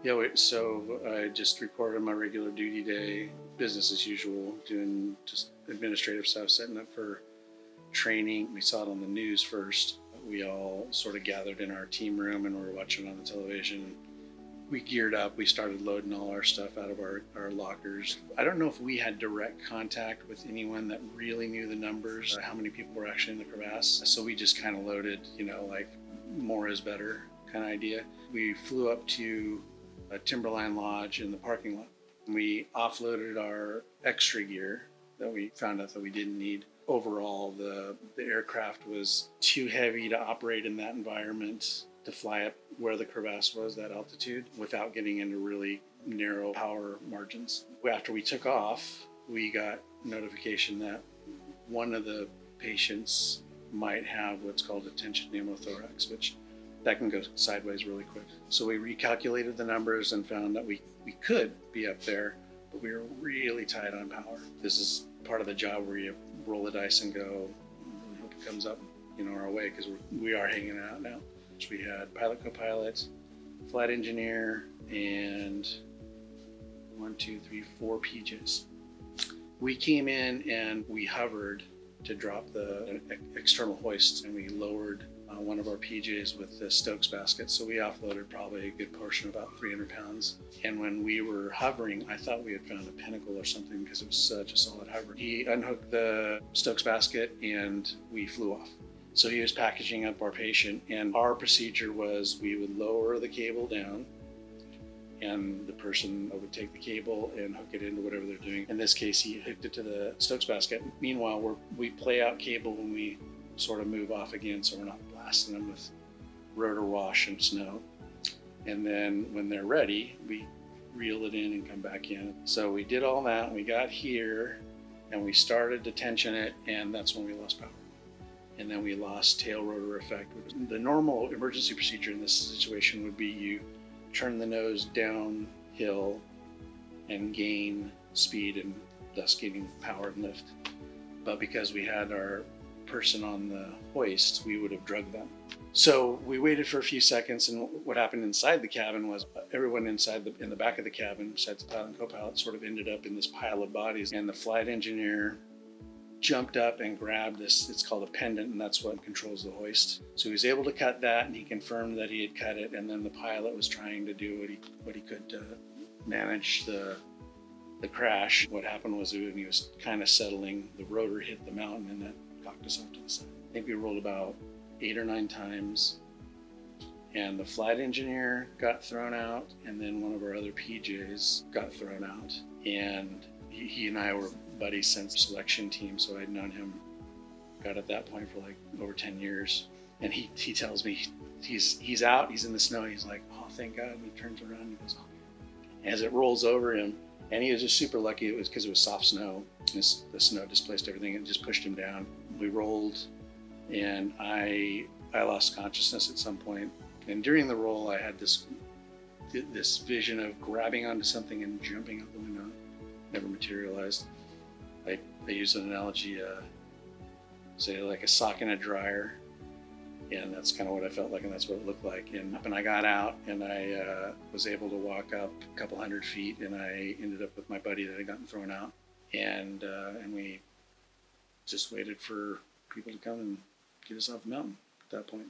Yeah, so I just reported my regular duty day, business as usual, doing just administrative stuff, setting up for training. We saw it on the news first. We all sort of gathered in our team room and we were watching on the television. We geared up. We started loading all our stuff out of our lockers. I don't know if we had direct contact with anyone that really knew the numbers, how many people were actually in the crevasse. So we just kind of loaded, like more is better kind of idea. We flew up to a timberline lodge in the parking lot. We offloaded our extra gear that we found out that we didn't need. Overall, the aircraft was too heavy to operate in that environment, to fly up where the crevasse was, that altitude, without getting into really narrow power margins. After we took off, we got notification that one of the patients might have what's called a tension pneumothorax, which that can go sideways really quick. So we recalculated the numbers and found that we could be up there, but we were really tight on power. This is part of the job where you roll the dice and go, really hope it comes up, our way, because we are hanging out now. We had pilot, co-pilot, flight engineer, and 4 PJs. We came in and we hovered to drop the external hoist, and we lowered one of our PJs with the Stokes basket. So we offloaded probably a good portion, about 300 pounds. And when we were hovering, I thought we had found a pinnacle or something because it was such a solid hover. He unhooked the Stokes basket and we flew off. So he was packaging up our patient, and our procedure was we would lower the cable down and the person would take the cable and hook it into whatever they're doing. In this case, he hooked it to the Stokes basket. Meanwhile, we play out cable when we sort of move off again, so we're not blasting them with rotor wash and snow. And then when they're ready, we reel it in and come back in. So we did all that, and we got here and we started to tension it, and that's when we lost power. And then we lost tail rotor effect. The normal emergency procedure in this situation would be you turn the nose downhill and gain speed, and thus gaining power and lift. But because we had our person on the hoist, we would have drugged them. So we waited for a few seconds, and what happened inside the cabin was everyone in the back of the cabin, besides the pilot and co-pilot, sort of ended up in this pile of bodies. And the flight engineer jumped up and grabbed this, it's called a pendant, and that's what controls the hoist. So he was able to cut that, and he confirmed that he had cut it. And then the pilot was trying to do what he could to manage the crash. What happened was when he was kind of settling, the rotor hit the mountain, and that cocked us off to the side. I think we rolled about 8 or 9 times, and the flight engineer got thrown out, and then one of our other PJs got thrown out. And he and I were buddies since selection team, so I'd known him, got at that point, for like over 10 years. And he tells me he's out, he's in the snow, he's like, oh, thank God. And he turns around and he goes, oh. As it rolls over him, and he was just super lucky, it was because it was soft snow. The snow displaced everything and just pushed him down. We rolled, and I lost consciousness at some point. And during the roll, I had this vision of grabbing onto something and jumping out the window. Never materialized. I use an analogy, say like a sock in a dryer, and that's kind of what I felt like, and that's what it looked like. And I got out, and I was able to walk up a couple 100 feet, and I ended up with my buddy that had gotten thrown out, and we just waited for people to come and get us off the mountain at that point.